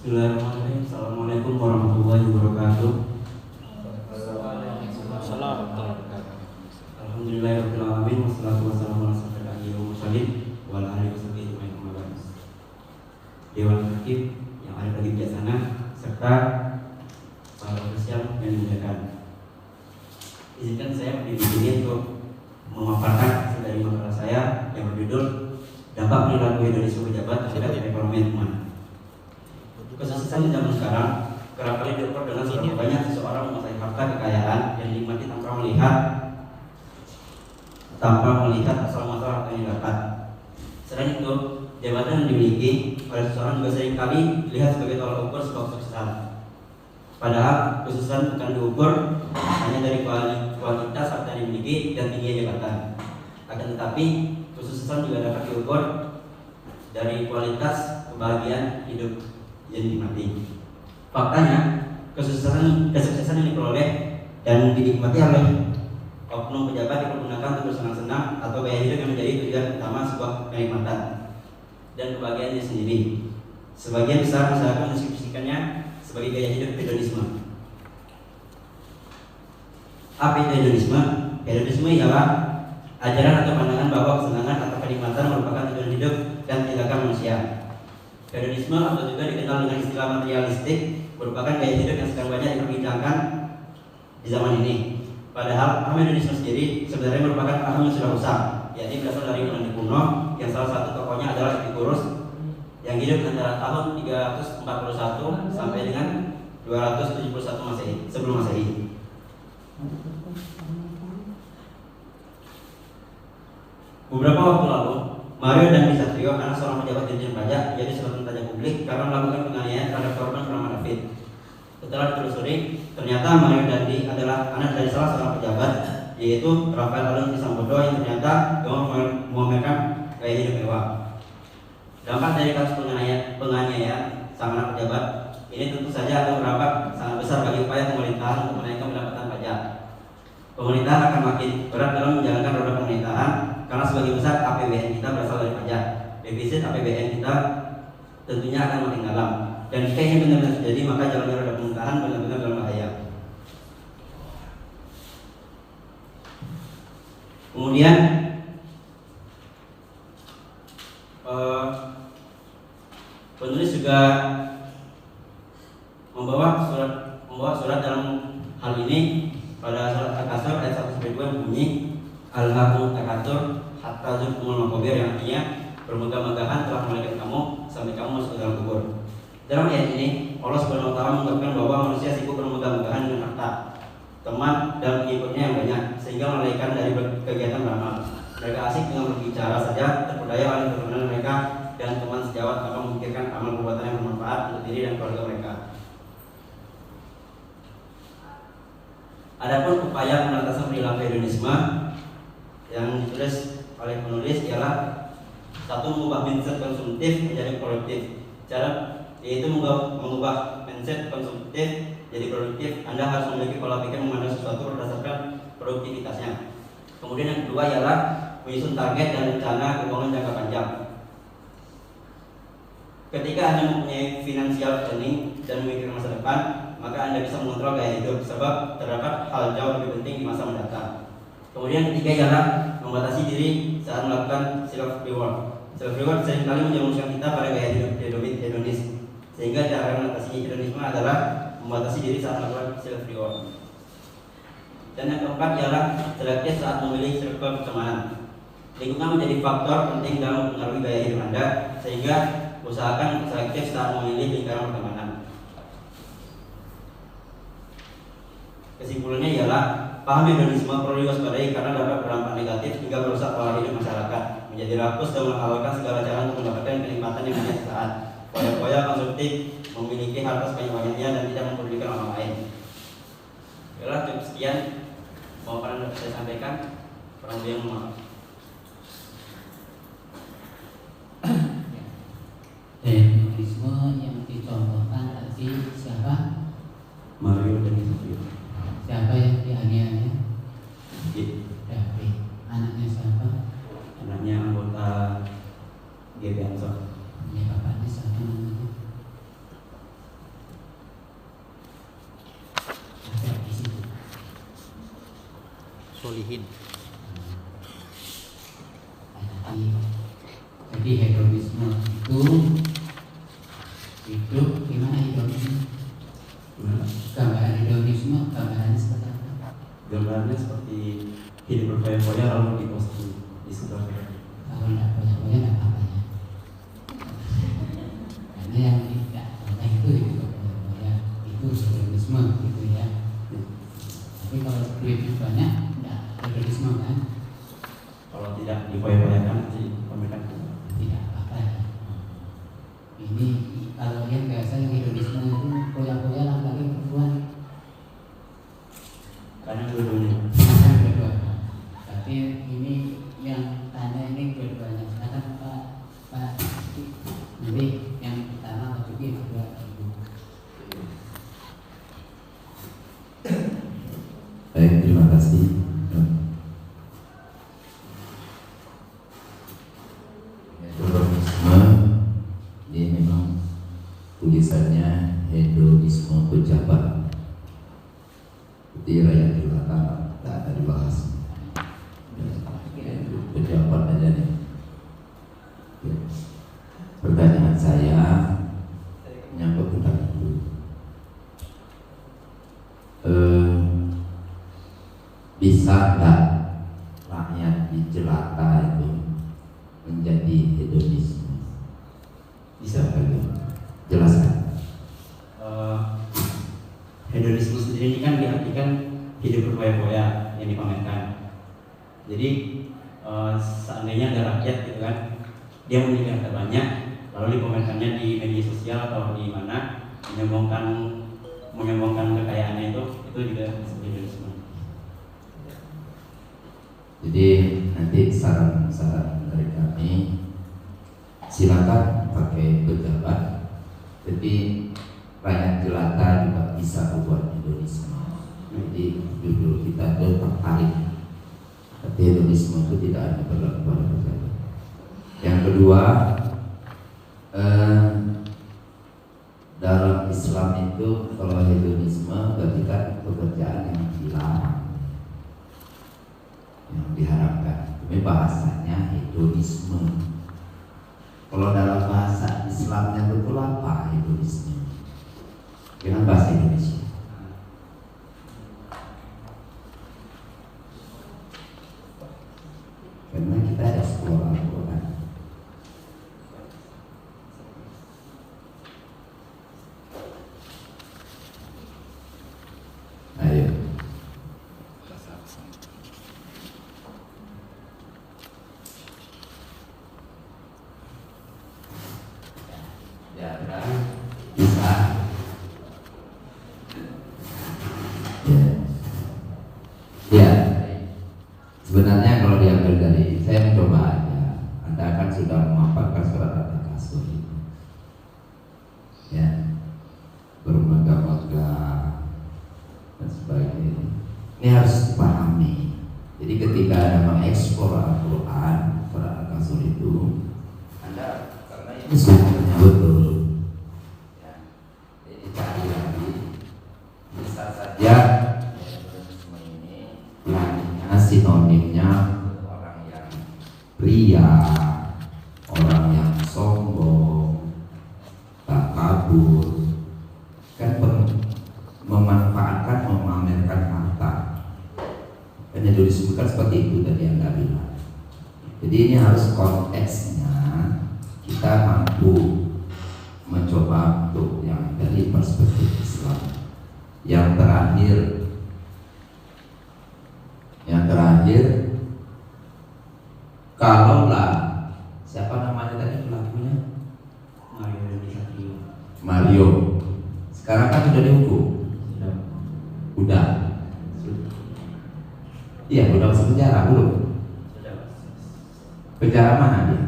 Bismillahirrahmanirrahim. Assalamualaikum warahmatullahi wabarakatuh. Alhamdulillahirabbil alamin wassalatu wassalamu ala asyrofil mursalin wa ala alihi washabihi ajmain. Dewan Hakim yang ada di bijaksana serta para ofisial yang dimuliakan. Izinkan saya berdiri di sini untuk memaparkan hasil dari makalah saya yang berjudul Dampak Perilaku Indonesia Pejabat Terhadap Perekonomian Umat. Kesuksesan di zaman sekarang kerap kali diukur dengan seberapa banyak seseorang menguasai harta kekayaan yang dinikmati tanpa melihat asal muasal harta yang didapat. Selain itu, jabatan yang dimiliki oleh seseorang juga seringkali dilihat sebagai tolak ukur sebuah kesuksesan. Padahal kesuksesan bukan diukur hanya dari kualitas harta yang dimiliki dan tingginya jabatan. Akan tetapi, kesuksesan juga dapat diukur dari kualitas kebahagiaan hidup yang dinikmati. Faktanya, kesuksesan yang diperoleh dan dinikmati oleh oknum pejabat dipergunakan untuk bersenang-senang atau gaya hidup yang menjadi tujuan utama sebuah kenikmatan dan kebahagiaannya sendiri. Sebagian besar masyarakat mendeskripsikannya sebagai gaya hidup hedonisme. Apa itu hedonisme? Hedonisme ialah ajaran atau pandangan bahwa kesenangan atau kenikmatan merupakan tujuan hidup dan tindakan manusia. Hedonisme atau juga dikenal dengan istilah materialistik merupakan gaya hidup yang sekarang banyak diperbincangkan di zaman ini. Padahal paham hedonisme sendiri sebenarnya merupakan paham yang sudah usang, yakni berasal dari Yunani kuno yang salah satu tokohnya adalah Epicurus yang hidup antara tahun 341 sampai dengan 271 Masehi, sebelum Masehi. Beberapa waktu lalu, Mario dan Satrio, anak seorang pejabat Dirjen Pajak, menjadi sorotan pajak publik karena melakukan penganiayaan terhadap korban bernama David. Setelah ditelusuri, ternyata Mario Dandi adalah anak dari salah seorang pejabat, yaitu Rafael Alun Trisambodo yang ternyata memamerkan gaya hidup mewah. Dampak dari kasus penganiayaan sang anak pejabat ini tentu saja akan berdampak sangat besar bagi upaya pemerintahan untuk menaikkan pendapatan pajak. Pemerintahan akan makin berat dalam menjalankan roda pemerintahan karena sebagian besar APBN kita berasal dari pajak. Defisit APBN kita tentunya akan makin dalam. Dan jika ini benar-benar terjadi, maka jalannya roda pemerintahan benar-benar dalam bahaya. Kemudian penulis juga membawa surat dalam hal ini pada surat Al-Kasr ayat 1-2 yang bunyi Al-Hakum Takatur Hatta Zurkumul Makobir, yang artinya bermegah-megahan telah melahirkan kamu sampai kamu masuk ke dalam kubur. Dalam ayat ini Allah Subhanahu wa taala mengungkapkan bahwa manusia sibuk bermegah-megahan dengan harta, teman dan pengikutnya yang banyak sehingga melalaikan dari kegiatan beramal. Mereka asik dengan berbicara saja, terpedaya oleh pertemanan mereka dan teman sejawat tanpa memikirkan amal perbuatan yang bermanfaat untuk diri dan keluarga mereka. Adapun upaya pemberantasan perilaku hedonisme yang ditulis oleh penulis ialah satu, mengubah mindset konsumtif menjadi produktif. Yaitu mengubah mindset konsumtif jadi produktif. Anda harus memiliki pola pikir memandang sesuatu berdasarkan produktivitasnya. Kemudian yang kedua ialah menyusun target dan rencana keuangan jangka panjang. Ketika Anda mempunyai financial planning dan memikirkan masa depan, maka Anda bisa mengontrol gaya hidup, sebab terdapat hal jauh lebih penting di masa mendatang. Kemudian ketiga ialah membatasi diri saat melakukan self reward. Self reward seringkali menjerumuskan kita pada gaya hidup hedonis, sehingga cara mengatasi hedonisme adalah membatasi diri saat melakukan self reward. Dan yang keempat ialah selektif saat memilih circle pertemanan. Lingkungan menjadi faktor penting dalam mempengaruhi gaya hidup Anda, sehingga usahakan selektif saat memilih lingkaran pertemanan. Kesimpulannya ialah paham hedonisme perlu diwaspadai karena dapat berdampak negatif hingga merusak pola hidup masyarakat, menjadi rakus dan menghalalkan segala cara untuk mendapatkan kenikmatan yang hanya sesaat. Foya-foya konsumtif, memiliki harta sebanyak-banyaknya dan tidak mempedulikan orang lain. Itulah cukup sekian pemaparan yang saya sampaikan. Kurang lebih mohon maaf. Hedonisme yang dicontohkan tadi siapa? Mario dan Satrio. Siapa yang dianiaya? David. Anaknya siapa? Anaknya anggota GB Ansor. Ya, bapaknya siapa namanya? solihin. Jadi hedonisme itu hidup gimana hedonisme? Gambaran hedonisme gambarannya seperti apa? Gambarannya seperti hidup berfoya-foya lalu diposting di sebelah. Kalau tidak foya-foya tidak apa-apa ya. Karena yang tidak banyak itu hidup berfoya-foya itu hedonisme gitu ya. Tapi kalau duitnya banyak tidak hedonisme kan? Kalau tidak difoya-foyakan nanti pamerkan. Tidak apa-apa ya. Ini kalau yang biasa yang hedonisme itu foya-foya laki-laki perempuan. Karena dua-duanya. Silakan berdua. Tapi ini yang tanya ini dua-duanya. Silakan Pak. Nanti yang pertama Pak Juki, kedua Ibu. Baik, terima kasih. Hedonisme ini memang tulisannya hedonisme pejabat. Jadi rakyat jelata tak ada dibahas. Pejabat aja nih. Pertanyaan saya menyangkut tentang itu. Bisa nggak rakyat di jelata itu menjadi hedonisme? Bisa begitu? Jelaskan. Hedonisme sendiri ini kan diartikan hidup berfoya-foya yang dipamerkan. Jadi seandainya ada rakyat gitu kan, dia memiliki harta banyak, lalu dipamerkannya di media sosial atau di mana, menyombongkan kekayaannya itu juga disebut hedonisme. Jadi nanti saran dari kami, silakan pakai pejabat, tapi rakyat jelata juga bisa buat hedonisme. Jadi judul kita itu tertarik. Tapi hedonisme itu tidak hanya berlaku pada pejabat. Yang kedua, dalam Islam itu kalau hedonisme berarti kan pekerjaan yang dilarang, yang diharapkan. Ini bahasanya hedonisme. Kalau dalam bahasa Islamnya betul apa hedonisme? Dengan bahasa Indonesia. Karena kita eksplor Al-Quran. Ayo. Ya, bisa. Ya, sebenarnya kalau diambil dari saya mencoba aja. Anda kan sudah memaparkan surat Al-Kasur itu, ya, bermegah-megah dan sebagainya. Ini harus dipahami. Jadi ketika Anda mengeksplor Al-Quran, surat Al-Kasur itu, Anda karena ini sumbernya betul, ya, jadi cari lagi. Bisa saja sinonimnya orang yang ria, orang yang sombong, takabur, kan memanfaatkan, memamerkan harta. Kan hedonisme kan seperti itu tadi Anda bilang. Jadi ini harus konteksnya kita mampu mencoba untuk yang dari perspektif Islam. Yang terakhir, kalaulah siapa namanya tadi pelakunya? Mario. Sekarang kan sudah dihukum. Udah. Iya, udah masuk penjara belum? Penjara mana dia?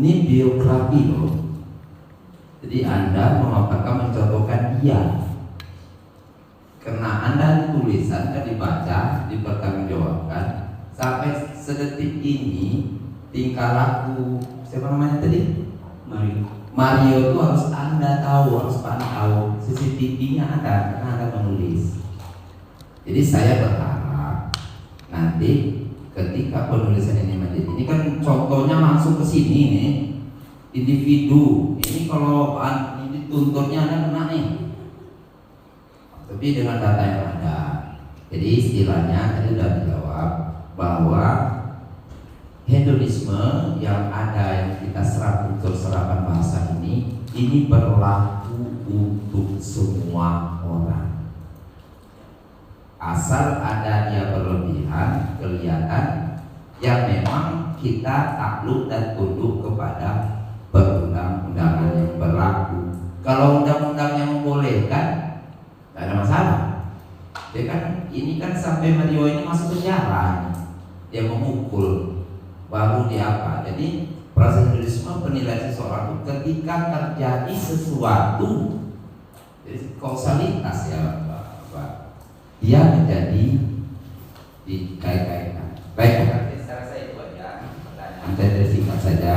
Ini biografi loh. Jadi Anda memaparkan, mencontohkan dia. Karena Anda tulisan kan dibaca, dipertanggungjawabkan sampai sedetik ini tingkah laku siapa namanya tadi? Mario itu harus Anda tahu, harus pantau. CCTV-nya ada karena Anda menulis. Jadi saya berharap nanti ketika penulisan ini menjadi, ini kan contohnya langsung ke sini nih, individu. Ini kalau ini tuntutnya ada kena nih. Tapi dengan data yang ada. Jadi istilahnya tadi sudah dijawab bahwa hedonisme yang ada yang kita serap unsur serapan bahasa ini berlaku untuk semua orang. Asal ada dia berlebihan kelihatan yang memang kita takluk dan tunduk kepada perundang-undangan yang berlaku. Kalau undang-undang yang membolehkan, tidak ada masalah. Dia kan ini kan sampai Mario ini masuk penjara, dia memukul, baru dia apa? Jadi proses hedonisme penilaian seseorang itu ketika terjadi sesuatu, jadi kausalitas ya Pak, dia menjadi dikait-kaitkan. Baik, saya rasa itu aja pertanyaan. Saya singkat saja,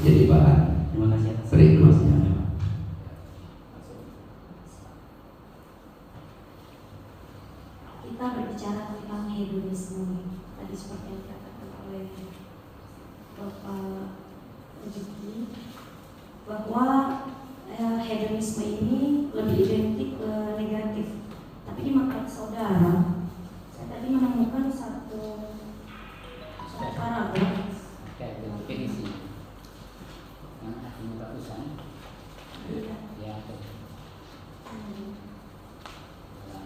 jadi bahan. Terima kasih atas berikutnya. Kita berbicara tentang hedonisme tadi seperti yang dikatakan oleh Bapak Rezeki, bahwa hedonisme ini lebih identik ke negatif. Tapi di makalah saudara, saya tadi menemukan satu paragraf Kayak definisi. Mana di muka tulisan? Ya.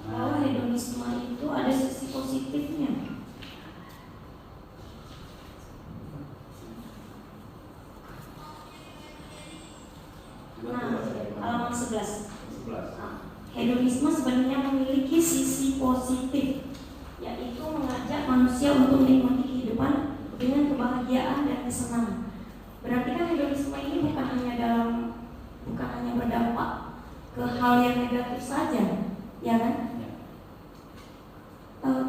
Bahwa hedonisme itu ada sisi positifnya. Nah, halaman 11. Hedonisme sebenarnya memiliki sisi positif, yaitu mengajak manusia untuk menikmati kehidupan dengan kebahagiaan dan kesenangan. Berarti kan hedonisme ini bukan hanya berdampak ke hal yang negatif saja, ya kan?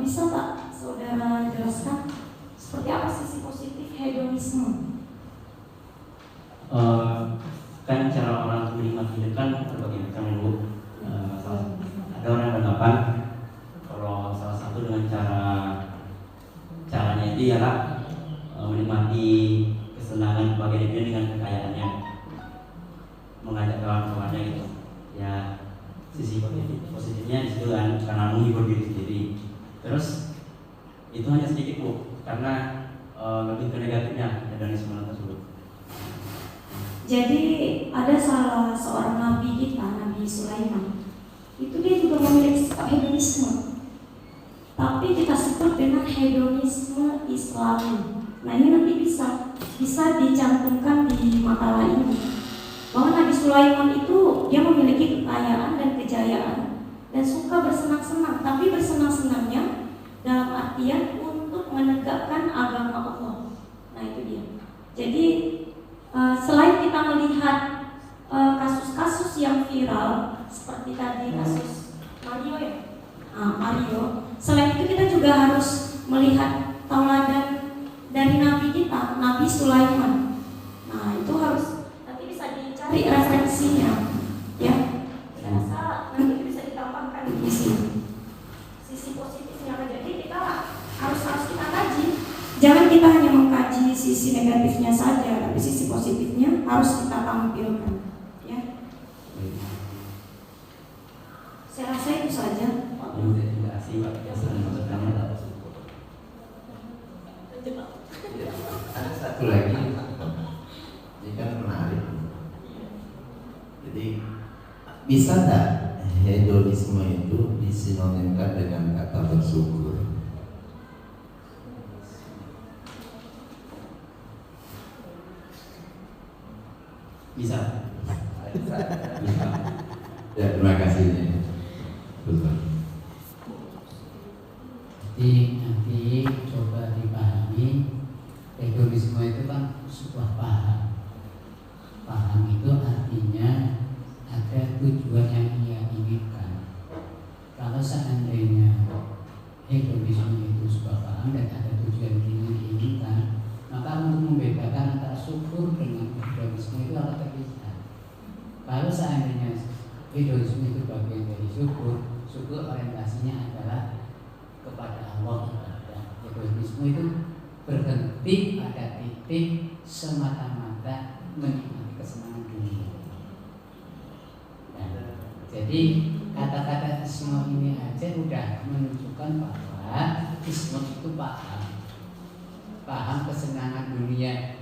Bisa tak saudara jelaskan seperti apa sisi positif hedonisme? Kan cara orang menikmati hidup kan berbagai macam dulu. Ada orang yang beranggapan kalau salah satu dengan caranya itu ialah menikmati kesenangan bagian dia dengan kekayaannya, mengajak kawan-kawannya gitu. Ya sisi positifnya di situ kan, karena menghibur diri sendiri. Terus itu hanya sedikit Bu, karena lebih ke negatifnya hedonisme tersebut. Jadi ada salah seorang nabi kita, Nabi Sulaiman. Itu dia juga memiliki sifat hedonisme. Tapi kita sebut dengan hedonisme Islami. Nah ini nanti bisa dicantumkan di makalah ini, bahwa Nabi Sulaiman itu dia memiliki kekayaan dan kejayaan dan suka bersenang-senang, tapi bersenang-senangnya dalam artian untuk menegakkan agama Allah. Nah itu dia. Jadi selain kita melihat kasus-kasus yang viral seperti tadi kasus Mario ya, Mario. Selain itu kita juga harus melihat tauladan dari Nabi kita, Nabi Sulaiman. Nah itu harus nanti bisa dicari referensinya, ya. Saya rasa nanti bisa ditambahkan di sini sisi positifnya. Jadi kita harus kita kaji. Jangan kita hanya mengkaji sisi negatifnya saja, tapi sisi positifnya harus kita tampilkan, ya. Saya rasa itu saja. Terima kasih Pak. Ada satu lagi, ini kan menarik. Jadi bisa tak hedonisme itu disinonimkan dengan kata bersyukur? Bisa. Ya, terima kasih. Betul. Jadi nanti coba dipahami, hedonisme itu kan sebuah paham. Paham itu artinya ada tujuan yang ia inginkan. Kalau seandainya hedonisme itu sebuah paham dan ada tujuan yang diinginkan, maka untuk membedakan antara syukur dengan hedonisme itu akan terpisah. Kalau seandainya hedonisme itu bagian dari syukur, syukur orientasinya adalah kepada Allah. Egoisme itu berhenti pada titik semata-mata menikmati kesenangan dunia. Nah, jadi kata-kata isme ini aja udah menunjukkan bahwa isme itu paham kesenangan dunia.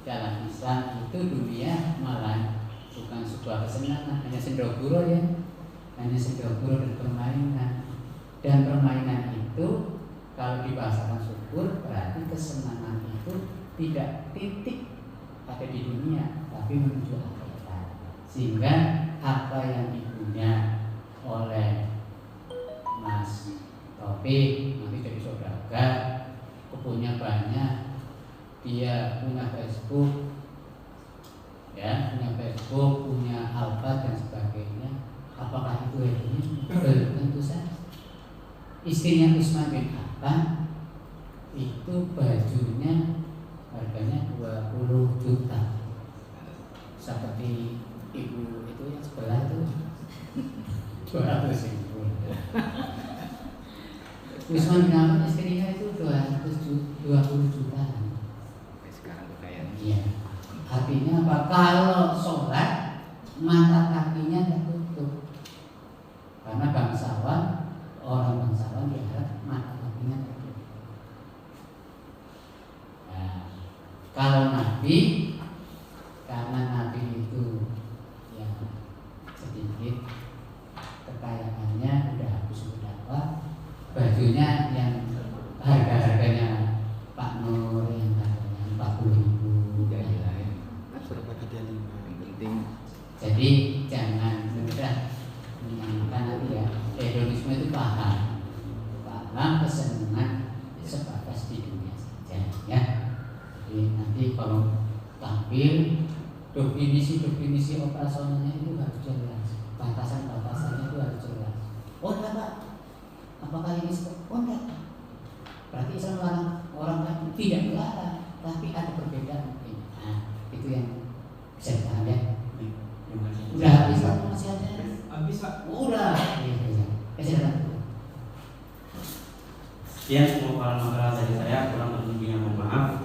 Dalam Islam itu dunia malah bukan sebuah kesenangan, hanya sendaguro ya, hanya sendaguro dan permainan. Dan permainan itu kalau dibahasakan syukur berarti kesenangan itu tidak titik ada di dunia, tapi menuju akhirat. Sehingga apa yang dipunya oleh Mas Taufik nanti jadi saudagar, kebunnya banyak, dia punya Facebook, ya, punya Facebook, punya Alfa dan sebagainya. Apakah itu ini? Tentu saja. Istrinya Usman bin Affan itu bajunya harganya 20 juta. Seperti ibu itu yang sebelah itu 200 ribu. Usman bin Affan istrinya itu 20 juta. Iya. Artinya apa? Kalau sholat mata kakinya tertutup. Karena orang bangsawan diharap mata kakinya tertutup. Nah, kalau Nabi, karena Nabi itu yang sedikit kekayaannya udah habis berdakwah, bajunya yang harganya Pak Nur yang harganya 40.000. Jadi jangan mudah menyamakan nanti ya. Hedonisme itu paham kesenangan sebatas di dunia saja ya. Jadi nanti kalau tampil definisi operasionalnya itu harus jelas, batasannya itu harus jelas. Oh enggak Pak, apakah ini oh enggak Pak? Berarti Islam melarang orang lain? Tidak melarang, tapi ada perbedaan mungkin. Nah, itu yang bisa dipahami ya. Udah habis Pak nasihatnya? Habis Pak. Udah. Iya. Sekian semua para makalah dari saya, kurang lebihnya mohon maaf.